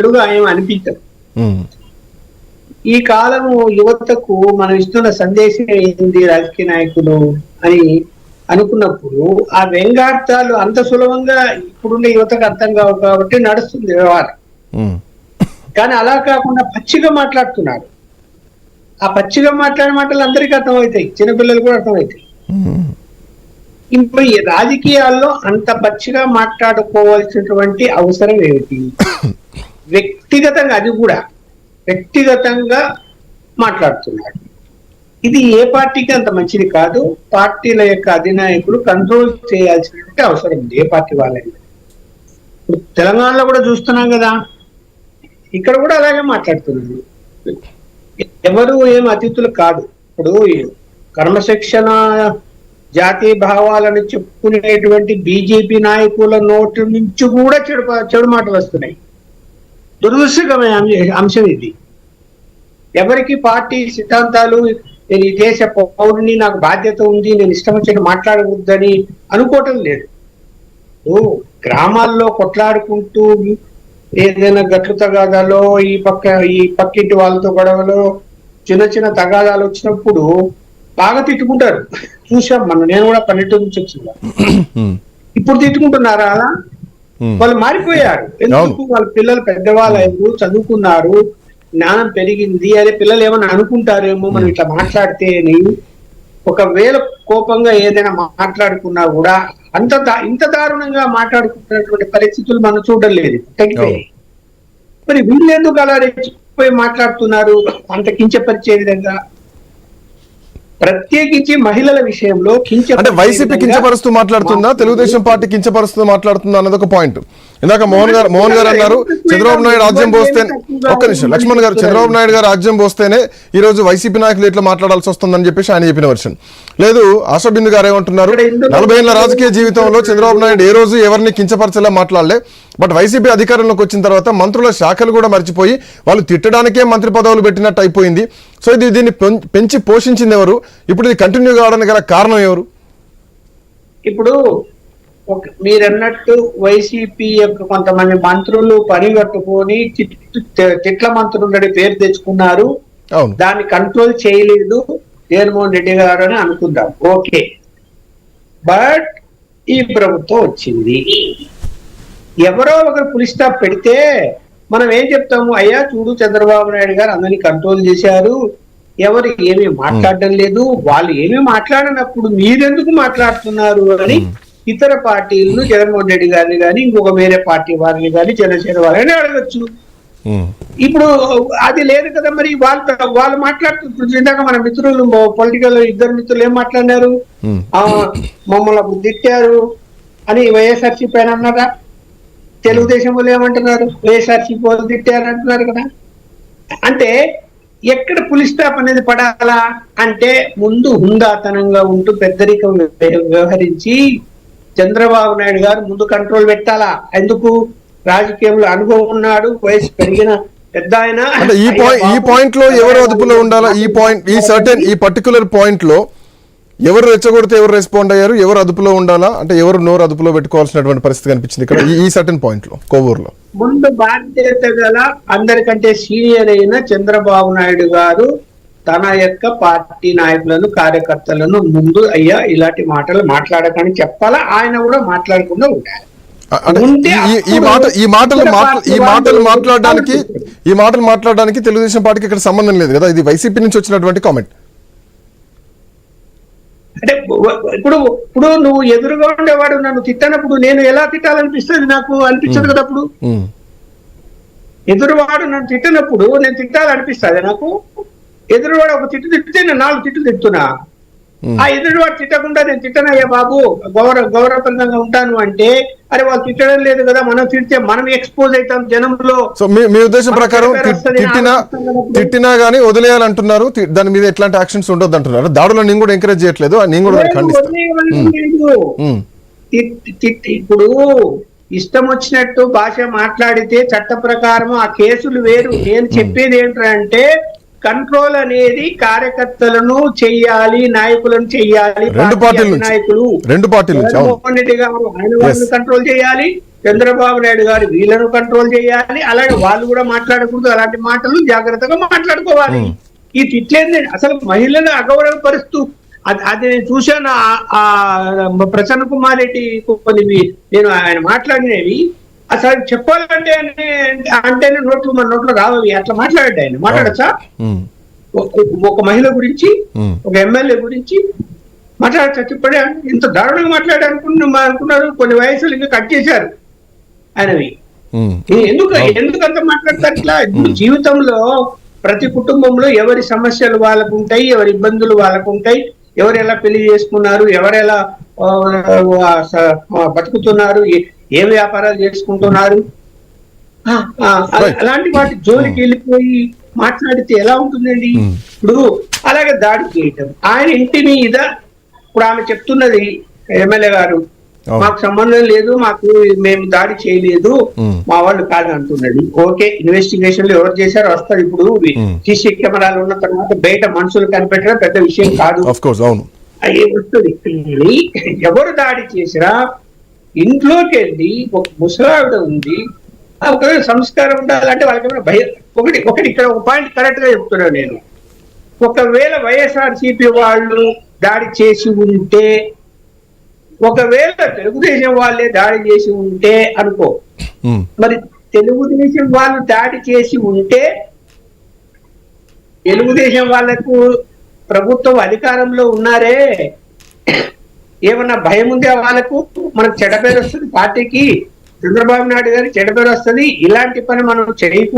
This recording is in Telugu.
చెడుగా ఏమి అనిపించదు. ఈ కాలము యువతకు మనం ఇస్తున్న సందేశం ఏంది రాజకీయ నాయకులు అని అనుకున్నప్పుడు ఆ వ్యంగార్థాలు అంత సులభంగా ఇప్పుడున్న యువతకు అర్థం కావు కాబట్టి నడుస్తుంది వ్యవహారం. కానీ అలా కాకుండా పచ్చిగా మాట్లాడుతున్నారు. ఆ పచ్చిగా మాట్లాడే మాటలు అందరికీ అర్థమవుతాయి, చిన్నపిల్లలు కూడా అర్థమవుతాయి. ఇప్పుడు ఈ రాజకీయాల్లో అంత పచ్చిగా మాట్లాడుకోవాల్సినటువంటి అవసరం ఏమిటి? వ్యక్తిగతంగా, అది కూడా వ్యక్తిగతంగా మాట్లాడుతున్నాడు. ఇది ఏ పార్టీకి అంత మంచిది కాదు. పార్టీల యొక్క అధినాయకులు కంట్రోల్ చేయాల్సినటువంటి అవసరం ఉంది, ఏ పార్టీ వాళ్ళైనా. తెలంగాణలో కూడా చూస్తున్నాం కదా, ఇక్కడ కూడా అలాగే మాట్లాడుతున్నారు. ఎవరు ఏం అతిథులు కాదు. ఇప్పుడు క్రమశిక్షణ జాతీయ భావాలను చెప్పుకునేటువంటి బీజేపీ నాయకుల నోటి నుంచి కూడా చెడు మాటలు వస్తున్నాయి. దురదృష్టకరమైన అంశం ఇది. ఎవరికి పార్టీ సిద్ధాంతాలు, నేను ఈ దేశ పౌరుని, నాకు బాధ్యత ఉంది, నేను ఇష్టం వచ్చినట్టు మాట్లాడకూడదని అనుకోవటం లేదు. గ్రామాల్లో కొట్లాడుకుంటూ ఏదైనా గట్లు తగాదాలో ఈ పక్కింటి వాళ్ళతో గొడవలో చిన్న చిన్న తగాదాలు వచ్చినప్పుడు బాగా తిట్టుకుంటారు. చూసాం మనం, నేను కూడా పల్లెటూరు నుంచి వచ్చిందా. ఇప్పుడు తిట్టుకుంటున్నారా? అలా వాళ్ళు మారిపోయారు. ఎందుకు? వాళ్ళ పిల్లలు పెద్దవాళ్ళు చదువుకున్నారు, జ్ఞానం పెరిగింది. అదే పిల్లలు ఏమన్నా అనుకుంటారేమో మనం ఇట్లా మాట్లాడితే అని. ఒకవేళ కోపంగా ఏదైనా మాట్లాడుకున్నా కూడా ఇంత దారుణంగా మాట్లాడుకుంటున్నటువంటి పరిస్థితులు మనం చూడడం లేదు, తగ్గిపోయాయి. మరి వీళ్ళు ఎందుకు అలా రెచ్చిపోయి మాట్లాడుతున్నారు అంత కించపరిచే విధంగా? ప్రత్యేకించి మహిళల విషయంలో అంటే వైసీపీ కించపరుస్తూ మాట్లాడుతుందా, తెలుగుదేశం పార్టీ కించపరుస్తూ మాట్లాడుతుందా అన్నది ఒక పాయింట్. ఇందాక మోహన్ గారు అన్నారు చంద్రబాబు నాయుడు రాజ్యం పోస్తే, ఒక్క నిమిషం లక్ష్మణ్ గారు, చంద్రబాబు నాయుడు గారు రాజ్యం పోస్తేనే ఈ రోజు వైసీపీ నాయకులు ఎట్లా మాట్లాడాల్సి వస్తుందని చెప్పేసి ఆయన చెప్పిన వర్షన్. లేదు, ఆశాబిందు గారు ఏమంటున్నారు, 40 ఏళ్ల రాజకీయ జీవితంలో చంద్రబాబు నాయుడు ఏ రోజు ఎవరిని కించపరచలే మాట్లాడలే. బట్ వైసీపీ అధికారంలోకి వచ్చిన తర్వాత మంత్రుల శాఖలు కూడా మర్చిపోయి వాళ్ళు తిట్టడానికే మంత్రి పదవులు పెట్టినట్టు అయిపోయింది. సో దీన్ని పెంచి పోషించింది ఎవరు? ఇప్పుడు ఇది కంటిన్యూ కావడానికి గల కారణం ఎవరు? ఇప్పుడు మీరన్నట్టు వైసీపీ యొక్క కొంతమంది మంత్రులు పనిగట్టుకొని తిట్ల మంత్రులు పేరు తెచ్చుకున్నారు, దాన్ని కంట్రోల్ చేయలేదు జగన్మోహన్ రెడ్డి గారు అని అనుకుందాం, ఓకే. బట్ ఈ ప్రభుత్వం వచ్చింది, ఎవరో ఒకరు పులి స్టాప్ పెడితే మనం ఏం చెప్తాము? అయ్యా చూడు, చంద్రబాబు నాయుడు గారు అందరినీ కంట్రోల్ చేశారు, ఎవరు ఏమీ మాట్లాడడం లేదు, వాళ్ళు ఏమీ మాట్లాడినప్పుడు మీరెందుకు మాట్లాడుతున్నారు అని ఇతర పార్టీలను, జగన్మోహన్ రెడ్డి గారిని కానీ ఇంకొక వేరే పార్టీ వారిని కానీ జనసేన వారిని అడగచ్చు. ఇప్పుడు అది లేదు కదా. మరి వాళ్ళు మాట్లాడుతున్నారు. ఇందాక మన మిత్రులు పొలిటికల్ ఇద్దరు మిత్రులు ఏం మాట్లాడినారు? మమ్మల్ని తిట్టారు అని వైఎస్ఆర్సీపీ పైన అన్నారా? తెలుగుదేశం వాళ్ళు ఏమంటున్నారు? వైఎస్ఆర్సీపీ వాళ్ళు తిట్టారు అంటున్నారు కదా. అంటే ఎక్కడ పులి స్టాప్ అనేది పడాలా అంటే, ముందు హుందాతనంగా ఉంటూ పెద్దరికం వ్యవహరించి చంద్రబాబు నాయుడు గారు ముందు కంట్రోల్ పెట్టాలా. ఎందుకు? రాజకీయంలో అనుభవం ఉన్నాడు, వయసు పెరిగిన పెద్ద ఆయన. ఈ పాయింట్ లో ఎవరు అదుపులో ఉండాలా? ఈ పర్టికులర్ పాయింట్ లో ఎవరు రెచ్చగొడితే ఎవరు రెస్పాండ్ అయ్యారు, ఎవరు అదుపులో ఉండాలా అంటే ఎవరు నోరు అదుపులో పెట్టుకోవాల్సినటువంటి పరిస్థితి కనిపించింది ఇక్కడ ఈ సర్టెన్ పాయింట్ లో? కోవూరులో ముందు బాధ్యత గల అందరికంటే సీనియర్ అయిన చంద్రబాబు నాయుడు గారు తన యొక్క పార్టీ నాయకులను, కార్యకర్తలను ముందు అయ్యా ఇలాంటి మాటలు మాట్లాడకని చెప్పాలా. ఆయన కూడా మాట్లాడకుండా ఉండాలి. ఈ మాటలు మాట్లాడడానికి తెలుగుదేశం పార్టీకి ఇక్కడ సంబంధం లేదు కదా. ఇది వైసీపీ నుంచి వచ్చినటువంటి కామెంట్. అంటే ఇప్పుడు నువ్వు ఎదురుగా ఉండేవాడు నన్ను తిట్టనప్పుడు నేను ఎలా తిట్టాలనిపిస్తుంది? నాకు అనిపించదు కదా. అప్పుడు ఎదురువాడు నన్ను తిట్టినప్పుడు నేను తిట్టాలనిపిస్తుంది నాకు. ఎదురువాడు ఒక తిట్టు తిట్టితే నేను 4 తిట్లు తిట్టున్నా. ఆ ఎదురువాడు తిట్టకుండా నేను తిట్టనయ్యా బాబు, గౌరవప్రదంగా ఉంటాను అంటే, అరే వాళ్ళు తిట్టడం లేదు కదా, మనం తిడితే మనం ఎక్స్పోజ్ అవుతాం జనంలో. సో మీ ఉద్దేశం ప్రకారం తిట్టినా గానీ వదిలేయాలంటున్నారు, దాని మీద ఎట్లాంటి యాక్షన్స్ ఉండొద్దు అంటున్నారు. దాడులో నేను కూడా ఎంకరేజ్ చేయట్లేదు, నేను కూడా ఖండిస్తాను. ఇప్పుడు ఇష్టం వచ్చినట్టు భాష మాట్లాడితే చట్ట ప్రకారం ఆ కేసులు వేరు. నేను చెప్పేది ఏంటంటే, కంట్రోల్ అనేది కార్యకర్తలను చెయ్యాలి, నాయకులను చెయ్యాలి. నాయకులు జగన్మోహన్ రెడ్డి గారు ఆయన వాళ్ళని కంట్రోల్ చేయాలి, చంద్రబాబు నాయుడు గారు వీళ్ళను కంట్రోల్ చేయాలి, అలాగే వాళ్ళు కూడా మాట్లాడకూడదు, అలాంటి మాటలు జాగ్రత్తగా మాట్లాడుకోవాలి. ఈ తిట్లేంది అసలు మహిళలను అగౌరవపరుస్తూ అది నేను చూశాను. ఆ ప్రసన్న కుమార్ రెడ్డి కొన్ని నేను ఆయన మాట్లాడినవి అసలు చెప్పాలంటే అంటేనే మన నోట్లో రావవి, అట్లా మాట్లాడాడు ఆయన. మాట్లాడచ్చా? ఒక మహిళ గురించి, ఒక ఎమ్మెల్యే గురించి మాట్లాడచ్చా? చెప్పండి. ఇంత దారుణంగా మాట్లాడారు అనుకున్నారు. కొన్ని వయసులు ఇంకా కట్ చేశారు ఆయనవి. ఎందుకంత మాట్లాడతారు ఇట్లా? జీవితంలో ప్రతి కుటుంబంలో ఎవరి సమస్యలు వాళ్ళకు ఉంటాయి, ఎవరి ఇబ్బందులు వాళ్ళకు ఉంటాయి, ఎవరు ఎలా పెళ్లి చేసుకున్నారు, ఎవరెలా బతుకుతున్నారు, ఏ వ్యాపారాలు చేసుకుంటున్నారు, అలాంటి వాటి జోలికి వెళ్ళిపోయి మాట్లాడితే ఎలా ఉంటుందండి? ఇప్పుడు అలాగే దాడి చేయటం, ఆయన ఇంటి మీద ఇప్పుడు ఆమె చెప్తున్నది ఎమ్మెల్యే గారు, మాకు సంబంధం లేదు, మేము దాడి చేయలేదు, మా వాళ్ళు కాదు అంటున్నది. ఓకే, ఇన్వెస్టిగేషన్ లో ఎవరు చేశారో వస్తారు. ఇప్పుడు సీసీ కెమెరాలు ఉన్న తర్వాత బయట మనుషులు కనిపెట్టడం పెద్ద విషయం కాదు. అయ్యే వస్తుంది. ఎవరు దాడి చేసినా ఇంట్లోకి వెళ్ళి ఒక ముసలావిడ ఉంది, ఒక సంస్కారం ఉండాలంటే వాళ్ళకి భయం. ఒకటి ఇక్కడ ఒక పాయింట్ కరెక్ట్ గా చెప్తున్నాను నేను. ఒకవేళ వైఎస్ఆర్సీపీ వాళ్ళు దాడి చేసి ఉంటే, ఒకవేళ తెలుగుదేశం వాళ్ళే దాడి చేసి ఉంటే అనుకో, మరి తెలుగుదేశం వాళ్ళు దాడి చేసి ఉంటే తెలుగుదేశం వాళ్లకు ప్రభుత్వం అధికారంలో ఉన్నారే, ఏమన్నా భయం ఉందే వాళ్ళకు? మనకు చెడ్డ పేరు వస్తుంది, పార్టీకి చంద్రబాబు నాయుడు గారికి చెడ్డ పేరు వస్తుంది. ఇలాంటి పని మనం చేయకూడదు.